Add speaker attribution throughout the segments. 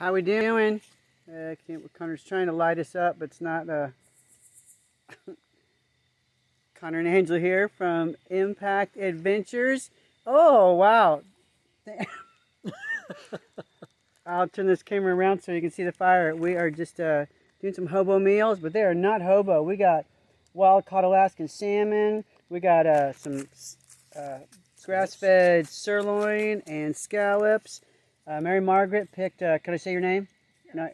Speaker 1: How we doing? Connor's trying to light us up, but it's not. Connor and Angela here from Impact Adventures. Oh, wow. I'll turn this camera around so you can see the fire. We are just doing some hobo meals, but they are not hobo. We got wild caught Alaskan salmon. We got some grass-fed sirloin and scallops. Mary Margaret picked, can I say your name? Yeah.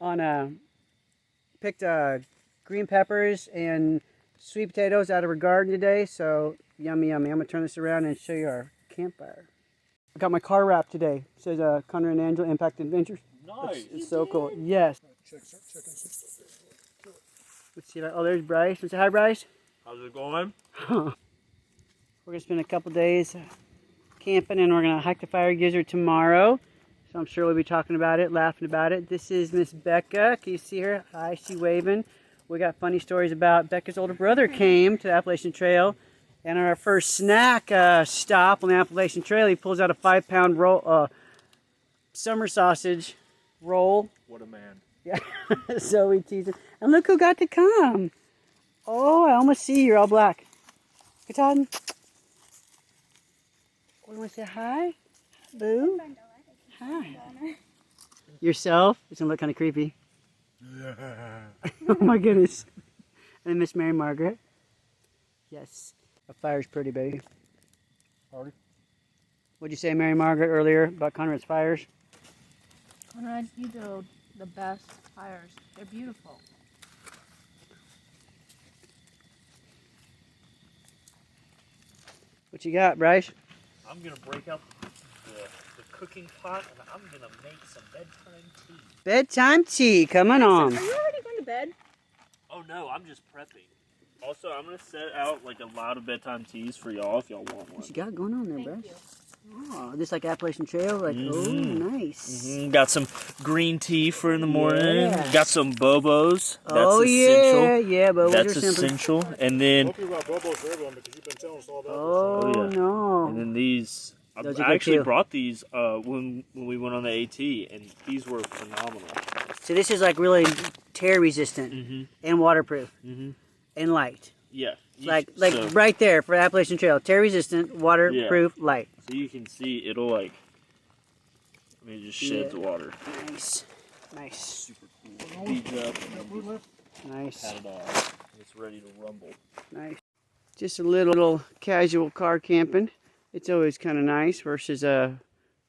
Speaker 1: No, picked green peppers and sweet potatoes out of her garden today, so yummy, yummy. I'm going to turn this around and show you our campfire. I got my car wrapped today. It says Conrad and Angela Impact Adventures.
Speaker 2: Nice.
Speaker 1: It's so cool. Yes. Let's see. Oh, there's Bryce. Say hi, Bryce.
Speaker 2: How's it going?
Speaker 1: We're going to spend a couple days camping, and we're going to hike the Fire Gizzard tomorrow. So I'm sure we'll be talking about it, laughing about it. This is Miss Becca. Can you see her? Hi, she's waving. We got funny stories about Becca's older brother came to the Appalachian Trail, and on our first snack stop on the Appalachian Trail, he pulls out a 5-pound roll, summer sausage roll.
Speaker 2: What a man.
Speaker 1: Yeah, so we tease him. And look who got to come. Oh, I almost see you. You're all black. Good time. We want to say hi? Boo? Hi. Yourself? It's going to look kind of creepy. Oh my goodness. And then Miss Mary Margaret. Yes. A fire's pretty, baby.
Speaker 2: Party.
Speaker 1: What'd you say, Mary Margaret, earlier about Conrad's fires?
Speaker 3: Conrad, you do the best fires. They're beautiful.
Speaker 1: What you got, Bryce?
Speaker 2: I'm going to break out the cooking pot and I'm going to make some bedtime tea.
Speaker 1: Bedtime tea, coming on.
Speaker 3: Are you already going to bed?
Speaker 2: Oh no, I'm just prepping. Also, I'm going to set out like a lot of bedtime teas for y'all if y'all want one.
Speaker 1: What you got going on there,
Speaker 3: Thank
Speaker 1: Bryce?
Speaker 3: you.
Speaker 1: Oh, this like Appalachian Trail? Like, oh, nice.
Speaker 2: Got some green tea for in the morning.
Speaker 1: Yeah.
Speaker 2: Got some Bobos. That's
Speaker 1: oh,
Speaker 2: essential.
Speaker 1: yeah, Bobos
Speaker 2: That's
Speaker 1: are simple.
Speaker 2: essential. And then,
Speaker 4: Hope you got Bobos for everyone because you've been telling us all about
Speaker 1: Oh,
Speaker 2: Oh, yeah.
Speaker 1: no.
Speaker 2: and then these.
Speaker 1: Those
Speaker 2: I
Speaker 1: are good
Speaker 2: actually
Speaker 1: too.
Speaker 2: brought these when we went on the AT, and these were phenomenal.
Speaker 1: So this is like really tear resistant and waterproof and light.
Speaker 2: Yeah.
Speaker 1: Like
Speaker 2: so,
Speaker 1: right there for Appalachian Trail. Tear resistant, waterproof, light.
Speaker 2: So you can see it'll like, I mean, it just sheds water.
Speaker 1: Nice. Nice.
Speaker 2: Super cool. Beads up and then
Speaker 1: Nice.
Speaker 2: pat it off. It's ready to rumble.
Speaker 1: Nice. Just a little casual car camping. It's always kind of nice versus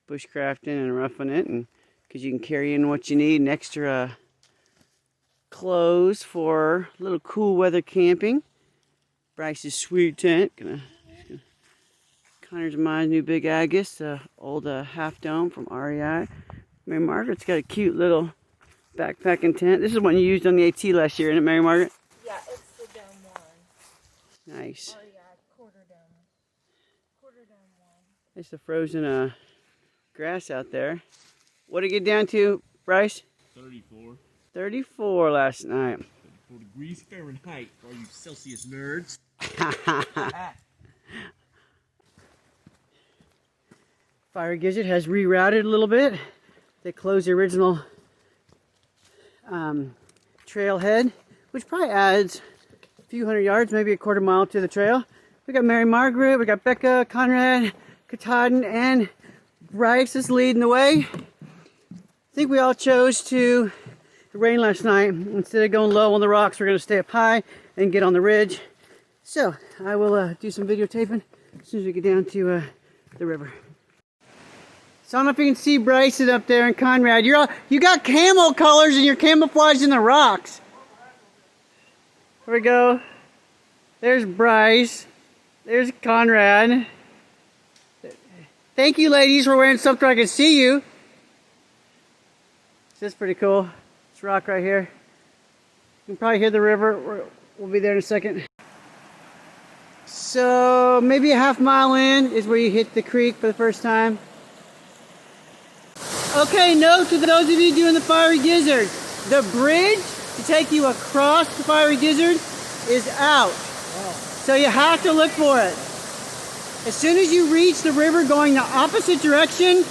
Speaker 1: bushcrafting and roughing it, and because you can carry in what you need and extra clothes for a little cool weather camping. Bryce's sweet tent. Connor's and mine's new Big Agus, old half dome from REI. Mary Margaret's got a cute little backpacking tent. This is one you used on the AT last year, isn't it, Mary Margaret?
Speaker 3: Yeah, it's the dome one.
Speaker 1: Nice.
Speaker 3: Oh yeah, quarter dome. Quarter dome one.
Speaker 1: There's the frozen grass out there. What did it get down to, Bryce?
Speaker 2: 34.
Speaker 1: 34 last night.
Speaker 2: 34 degrees Fahrenheit for all you Celsius nerds.
Speaker 1: Fire Gizzard has rerouted a little bit. They closed the original trailhead, which probably adds a few hundred yards, maybe a quarter mile to the trail. We got Mary Margaret, we got Becca, Conrad, Katahdin, and Bryce is leading the way. I think we all chose to, it rained last night. Instead of going low on the rocks, we're going to stay up high and get on the ridge. So I will do some videotaping as soon as we get down to the river. So I don't know if you can see Bryson up there and Conrad. You got camel colors and you're camouflaging the rocks. Here we go. There's Bryce. There's Conrad. Thank you, ladies, for wearing something I can see you. This is pretty cool. This rock right here. You can probably hear the river. We'll be there in a second. So maybe a half mile in is where you hit the creek for the first time. Okay, note to those of you doing the Fiery Gizzard. The bridge to take you across the Fiery Gizzard is out. So you have to look for it. As soon as you reach the river going the opposite direction,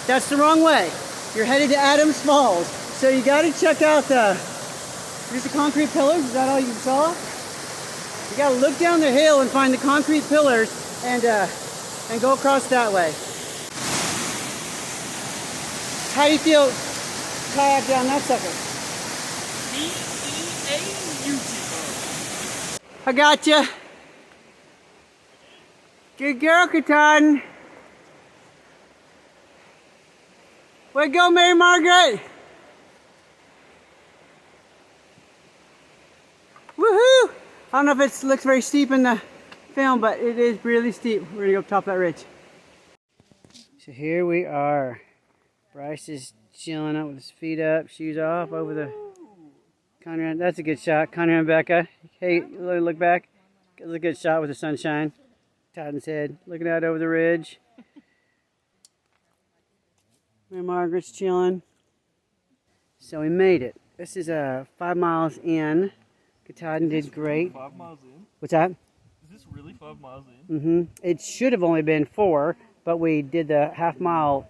Speaker 1: that's the wrong way. You're headed to Adams Falls. So you got to check out there's the concrete pillars. Is that all you saw? You got to look down the hill and find the concrete pillars and go across that way. How do you feel kayak down that sucker? I got you. Good girl, Katahdin. Way to go, Mary Margaret. Woohoo! I don't know if it looks very steep in the film, but it is really steep. We're gonna go up top of that ridge. So here we are. Bryce is chilling out with his feet up, shoes off, over the Conrad. That's a good shot. Conrad and Becca. Hey, look back. That's a good shot with the sunshine. Katahdin's head, looking out over the ridge. Mary Margaret's chilling. So we made it. This is 5 miles in. Katahdin did great.
Speaker 2: 5 miles in?
Speaker 1: What's that?
Speaker 2: Is this really 5 miles in?
Speaker 1: It should have only been 4, but we did the half mile,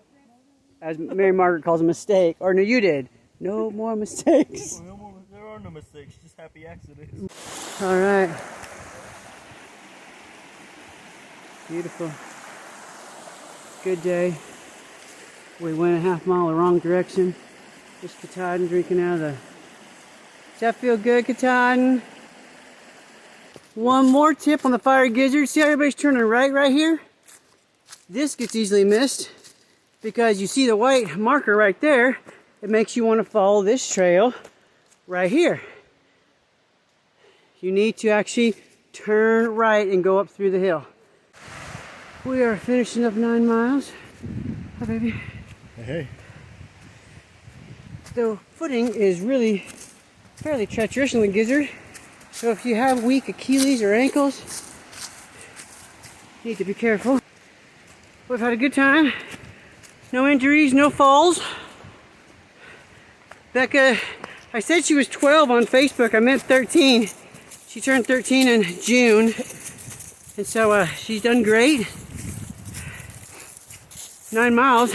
Speaker 1: as Mary Margaret calls a mistake. Or no, you did. No more mistakes.
Speaker 2: There are no mistakes, just happy accidents.
Speaker 1: All right. Beautiful. Good day. We went a half mile the wrong direction. Just Katahdin drinking out of the... Does that feel good, Katahdin? One more tip on the fiery gizzard. See how everybody's turning right here? This gets easily missed because you see the white marker right there. It makes you want to follow this trail right here. You need to actually turn right and go up through the hill. We are finishing up 9 miles. Hi, baby.
Speaker 4: Hey.
Speaker 1: The footing is really fairly treacherous in the Gizzard. So if you have weak Achilles or ankles, you need to be careful. We've had a good time. No injuries, no falls. Becca, I said she was 12 on Facebook. I meant 13. She turned 13 in June. And so she's done great. 9 miles.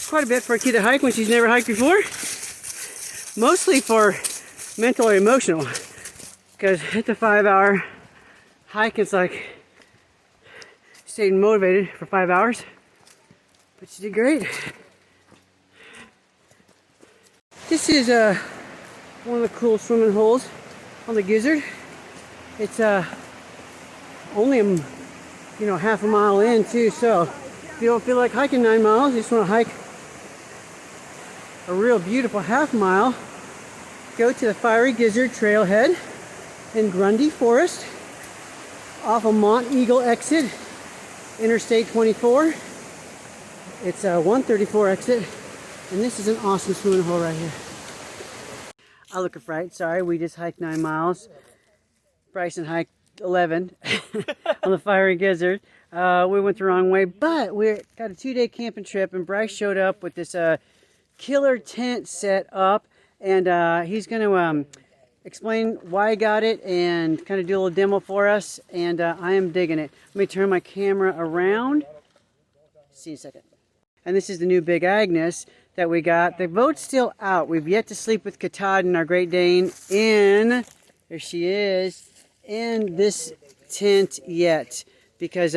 Speaker 1: Quite a bit for a kid to hike when she's never hiked before. Mostly for mental or emotional. Because it's a 5-hour hike. It's like staying motivated for 5 hours. But she did great. This is one of the cool swimming holes on the Gizzard. It's only half a mile in too, so if you don't feel like hiking 9 miles, you just want to hike a real beautiful half mile, go to the Fiery Gizzard trailhead in Grundy Forest off of Mont Eagle exit, Interstate 24. It's a 134 exit, and this is an awesome swimming hole right here. I look a fright, sorry, we just hiked 9 miles. Bryson hiked 11 on the Fiery Gizzard. We went the wrong way, but we got a 2-day camping trip, and Bryce showed up with this killer tent set up, and he's going to explain why I got it and kind of do a little demo for us, and I am digging it. Let me turn my camera around. See you in a second. And this is the new Big Agnes that we got. The boat's still out. We've yet to sleep with Katahdin, our Great Dane, in, there she is, in this tent yet, because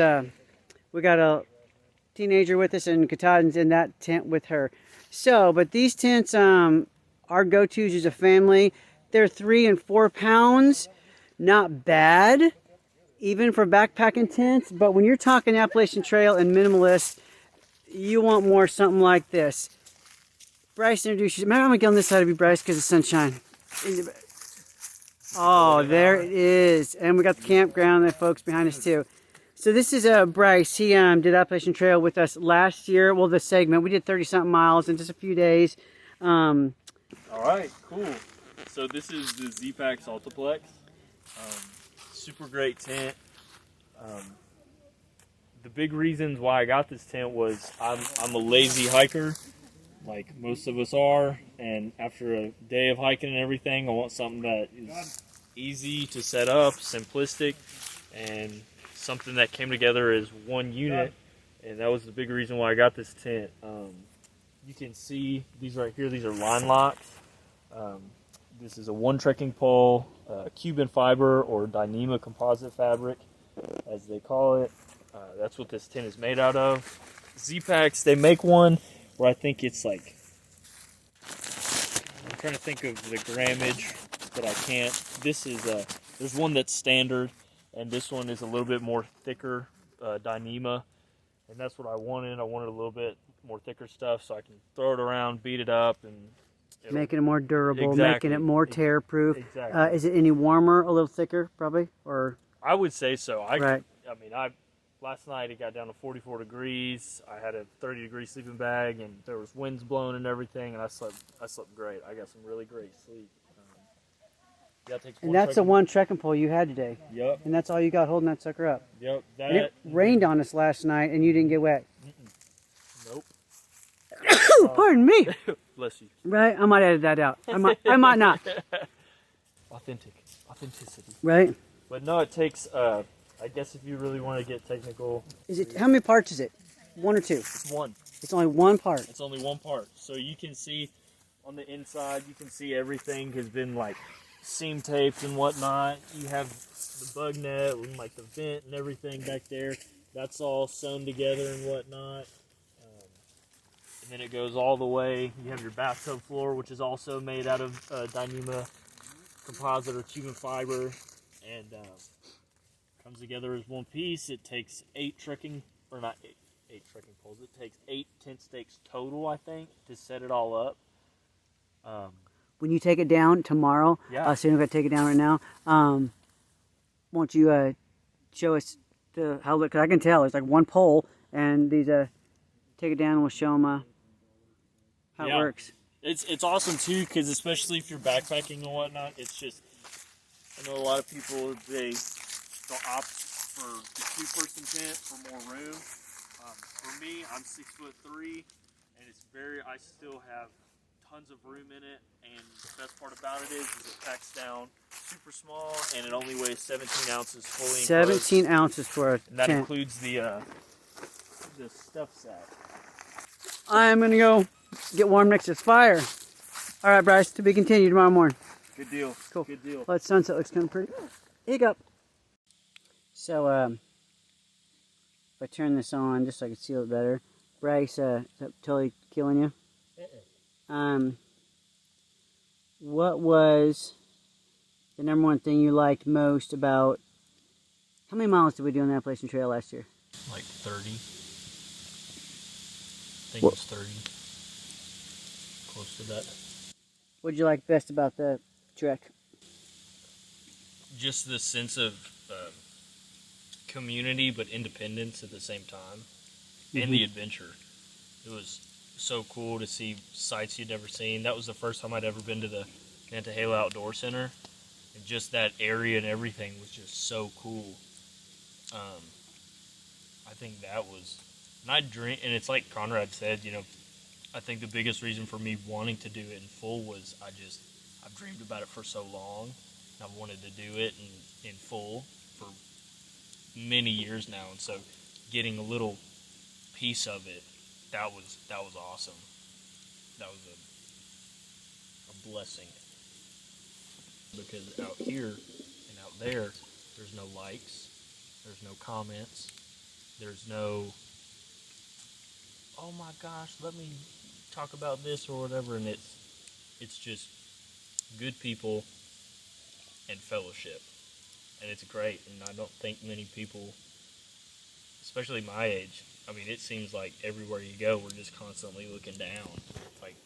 Speaker 1: we got a teenager with us and Katahdin's in that tent with her. So, but these tents are go-tos as a family. They're 3 and 4 pounds, not bad, even for backpacking tents. But when you're talking Appalachian Trail and minimalist, you want more something like this. Bryce introduced you. Maybe I'm gonna get on this side of you, Bryce, because of sunshine. Oh, there it is. And we got the campground and the folks behind us too. So this is Bryce. He did Appalachian Trail with us last year. Well, the segment. We did 30-something miles in just a few days.
Speaker 2: All right, cool. So this is the Z-Pack Saltiplex. Super great tent. The big reasons why I got this tent was I'm a lazy hiker, like most of us are, and after a day of hiking and everything, I want something that is easy to set up, simplistic, and something that came together as one unit, and that was the big reason why I got this tent. you can see these right here. These are line locks. This is a one trekking pole, Cuban fiber or Dyneema composite fabric, as they call it. That's what this tent is made out of. Z-Packs, they make one where I think it's like, I'm trying to think of the grammage, but I can't. This is there's one that's standard, and this one is a little bit more thicker Dyneema, and that's what I wanted. I wanted a little bit more thicker stuff so I can throw it around, beat it up, and
Speaker 1: Making it more durable,
Speaker 2: Exactly.
Speaker 1: making it more tear proof.
Speaker 2: Exactly.
Speaker 1: Is it any warmer, a little thicker, probably? Or
Speaker 2: I would say so.
Speaker 1: Right.
Speaker 2: Last night it got down to 44 degrees. I had a 30-degree sleeping bag, and there was winds blowing and everything, and I slept great. I got some really great sleep.
Speaker 1: And that's the one trekking pole you had today.
Speaker 2: Yep.
Speaker 1: And that's all you got holding that sucker up.
Speaker 2: Yep.
Speaker 1: And it rained on us last night, and you didn't get wet.
Speaker 2: Nope.
Speaker 1: Pardon me.
Speaker 2: Bless you.
Speaker 1: Right? I might edit that out. I might not.
Speaker 2: Authenticity.
Speaker 1: Right?
Speaker 2: But no, it takes. I guess if you really want to get technical,
Speaker 1: Is it? How many parts is it? One or two?
Speaker 2: it's one.
Speaker 1: It's only one part.
Speaker 2: It's only one part. So you can see on the inside, you can see everything has been like seam taped and whatnot. You have the bug net and like the vent and everything back there. That's all sewn together and whatnot. And then it goes all the way. You have your bathtub floor, which is also made out of Dyneema composite or Cuban fiber, and comes together as one piece. It takes eight trekking poles. It takes 8 tent stakes total, I think, to set it all up.
Speaker 1: When you take it down tomorrow,
Speaker 2: Yeah.
Speaker 1: so you're going to take it down right now, won't you show us how, because I can tell there's like one pole, and these, take it down and we'll show them how it works.
Speaker 2: It's awesome too, because especially if you're backpacking and whatnot, it's just, I know a lot of people, they'll opt for the 2-person tent for more room. For me, I'm 6'3", and I still have tons of room in it, and the best part about it is it packs down super small, and it only weighs 17 ounces fully enclosed.
Speaker 1: 17 ounces for a
Speaker 2: And that
Speaker 1: tent.
Speaker 2: includes the stuff sack.
Speaker 1: I'm going to go get warm next to this fire. All right, Bryce, to be continued tomorrow morning.
Speaker 2: Good deal.
Speaker 1: Cool.
Speaker 2: Good deal.
Speaker 1: Well, that sunset looks kind of pretty. Hiccup. So, if I turn this on just so I can see a little better. Bryce, is that totally killing you? What was the number one thing you liked most about, how many miles did we do on the Appalachian Trail last year?
Speaker 2: Like 30. I think it was 30. Close to that.
Speaker 1: What did you like best about the trek?
Speaker 2: Just the sense of community, but independence at the same time, and the adventure. It was so cool to see sights you'd never seen. That was the first time I'd ever been to the Nantahala Outdoor Center, and just that area and everything was just so cool. I think that was, and I dream, and it's like Conrad said, I think the biggest reason for me wanting to do it in full was I've dreamed about it for so long. I've wanted to do it in full for many years now, and so getting a little piece of it, that was awesome. That was a blessing, because out here and out there, there's no likes, there's no comments, there's no, oh my gosh, let me talk about this or whatever, and it's just good people and fellowship, and it's great. And I don't think many people, especially my age, it seems like everywhere you go, we're just constantly looking down. Like,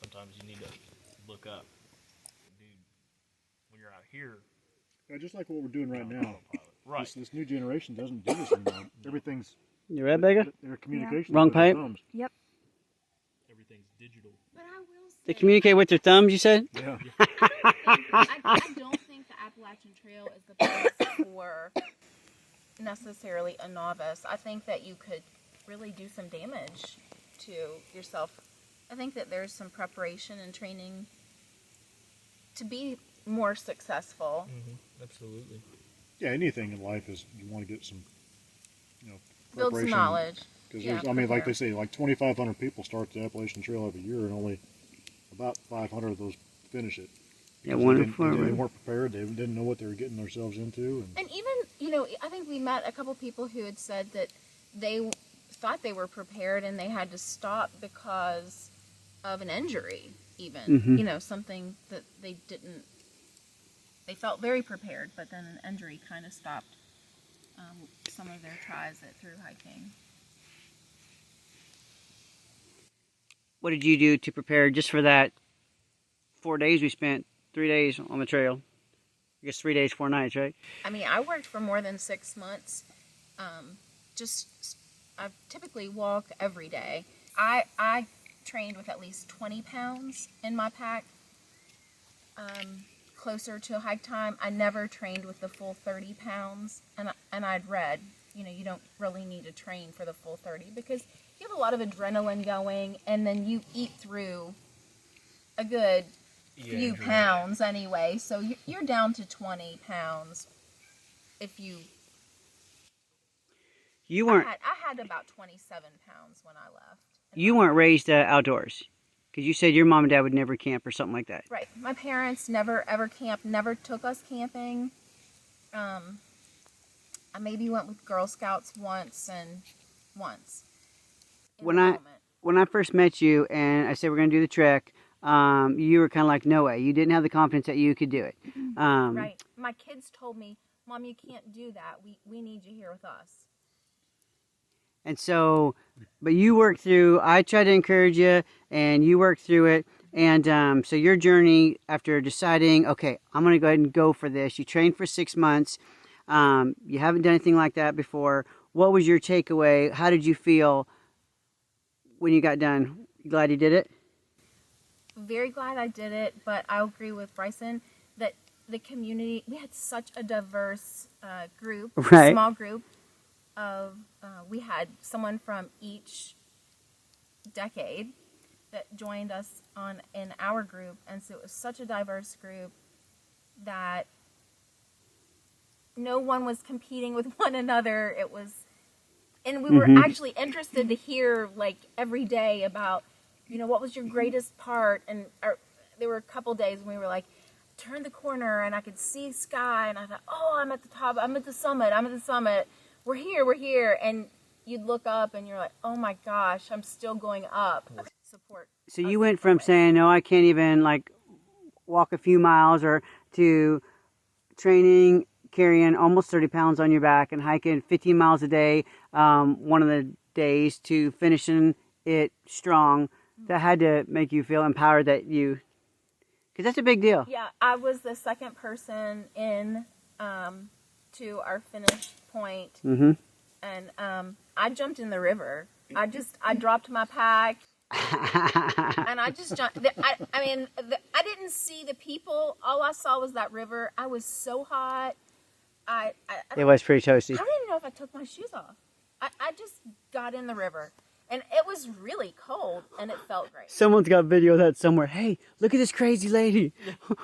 Speaker 2: sometimes you need to look up. Dude, when you're out here,
Speaker 4: Yeah, just like what we're doing right now.
Speaker 2: right?
Speaker 4: This new generation doesn't do this anymore. Everything's,
Speaker 1: You read, Becca?
Speaker 4: their communication.
Speaker 1: Wrong
Speaker 4: with their
Speaker 1: pipe?
Speaker 4: thumbs.
Speaker 3: Yep.
Speaker 2: Everything's digital.
Speaker 3: But I will say,
Speaker 1: They communicate with their thumbs, you said?
Speaker 4: Yeah.
Speaker 3: I don't think the Appalachian Trail is the place for necessarily a novice. I think that you could really do some damage to yourself. I think that there's some preparation and training to be more successful.
Speaker 2: Absolutely.
Speaker 4: Yeah, anything in life is you want to get some,
Speaker 3: Build some
Speaker 4: preparation,
Speaker 3: knowledge.
Speaker 4: Because
Speaker 3: Yeah,
Speaker 4: I mean, like
Speaker 3: prepare.
Speaker 4: they say, like 2,500 people start the Appalachian Trail every year, and only about 500 of those finish it.
Speaker 1: Yeah,
Speaker 4: Because
Speaker 1: wonderful.
Speaker 4: they weren't prepared. They didn't know what they were getting themselves into.
Speaker 3: And even, you know, I think we met a couple people who had said that they thought they were prepared and they had to stop because of an injury, even.
Speaker 1: Mhm.
Speaker 3: You know, something that they didn't, they felt very prepared, but then an injury kind of stopped some of their tries at through hiking.
Speaker 1: What did you do to prepare just for that 4 days we spent? 3 days on the trail. I guess 3 days, 4 nights, right?
Speaker 3: I mean, I worked for more than 6 months. I typically walk every day. I trained with at least 20 pounds in my pack. Closer to hike time, I never trained with the full 30 pounds. And I'd read, you know, you don't really need to train for the full 30 because you have a lot of adrenaline going, and then you eat through a good few pounds anyway. So you're down to 20 pounds if you...
Speaker 1: You weren't.
Speaker 3: I had about 27 pounds when I left.
Speaker 1: You weren't raised outdoors, because you said your mom and dad would never camp or something like that.
Speaker 3: Right. My parents never ever camped. Never took us camping. I maybe went with Girl Scouts once.
Speaker 1: When I first met you and I said we're going to do the trek, you were kind of like, no way. You didn't have the confidence that you could do it.
Speaker 3: Right. My kids told me, Mom, you can't do that. We need you here with us.
Speaker 1: And so, but you worked through, I tried to encourage you, and you worked through it. And so your journey after deciding, okay, I'm going to go ahead and go for this. You trained for 6 months. You haven't done anything like that before. What was your takeaway? How did you feel when you got done? You glad you did it?
Speaker 3: Very glad I did it, but I agree with Bryson that the community, we had such a diverse group,
Speaker 1: Right.
Speaker 3: small group of, we had someone from each decade that joined us in our group, and so it was such a diverse group that no one was competing with one another. It was, and we were actually interested to hear like every day about, you know, what was your greatest part, and there were a couple days when we were like, turned the corner and I could see sky, and I thought, oh, I'm at the top, I'm at the summit, we're here, and you'd look up and you're like, oh my gosh, I'm still going up. Support.
Speaker 1: So you went from saying, no, I can't even like walk a few miles, or to training, carrying almost 30 pounds on your back and hiking 15 miles a day, one of the days, to finishing it strong. That had to make you feel empowered that you, because that's a big deal.
Speaker 3: Yeah, I was the second person in to our finish point, and I jumped in the river. I dropped my pack, and I just jumped. I didn't see the people. All I saw was that river. I was so hot.
Speaker 1: It was pretty toasty.
Speaker 3: I don't even know if I took my shoes off. I just got in the river. And it was really cold, and it felt great.
Speaker 1: Someone's got video of that somewhere. Hey, look at this crazy lady.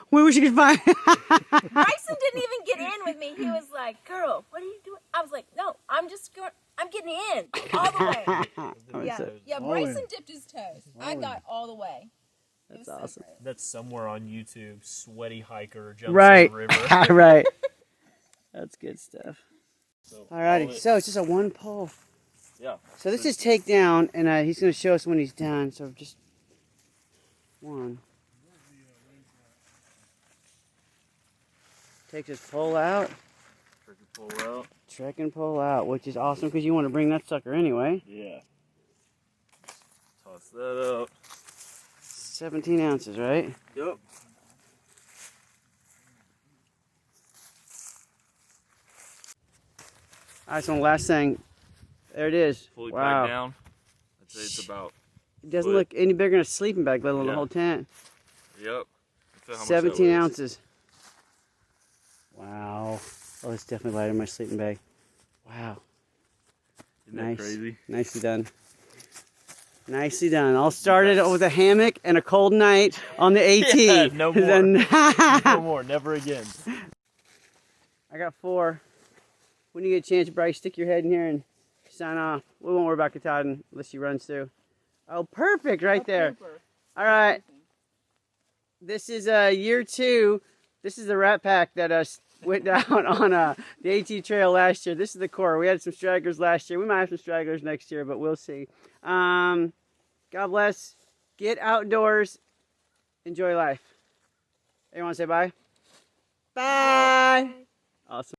Speaker 1: Where was she gonna find?
Speaker 3: Bryson didn't even get in with me. He was like, girl, what are you doing? I was like, no, I'm getting in all the way. Yeah, Bryson dipped his toes. I got all the way.
Speaker 1: That's awesome.
Speaker 2: That's somewhere on YouTube. Sweaty hiker jumps
Speaker 1: Right.
Speaker 2: in the river.
Speaker 1: Right. That's good stuff.
Speaker 2: So,
Speaker 1: Alrighty, so it's just a one pole.
Speaker 2: Yeah.
Speaker 1: So this is takedown, and he's going to show us when he's done. So just one. Takes his pole out. Trek and pull out, which is awesome because you want to bring that sucker anyway.
Speaker 2: Yeah. Toss that up.
Speaker 1: 17 ounces, right?
Speaker 2: Yep.
Speaker 1: Alright, so last thing. There it is.
Speaker 2: Fully
Speaker 1: Wow.
Speaker 2: packed down. I'd say it's about.
Speaker 1: It doesn't look any bigger than a sleeping bag, let alone the
Speaker 2: Yeah.
Speaker 1: whole tent.
Speaker 2: Yep. Look at how much that
Speaker 1: 17
Speaker 2: weighs.
Speaker 1: ounces. Wow. Oh, it's definitely lighter than my sleeping bag. Wow.
Speaker 2: Isn't that
Speaker 1: Nice.
Speaker 2: crazy?
Speaker 1: Nicely done. Nicely done. All started with a hammock and a cold night on the AT.
Speaker 2: Yeah, no more.
Speaker 1: Then-
Speaker 2: No more. Never again.
Speaker 1: I got 4. When you get a chance, Bryce, stick your head in here and 10% off. We won't worry about Katahdin unless she runs through. Oh, perfect right there. All right. This is year 2. This is the Rat Pack that went down on the AT trail last year. This is the core. We had some stragglers last year. We might have some stragglers next year, but we'll see. God bless. Get outdoors. Enjoy life. You want to say bye? Bye. Awesome.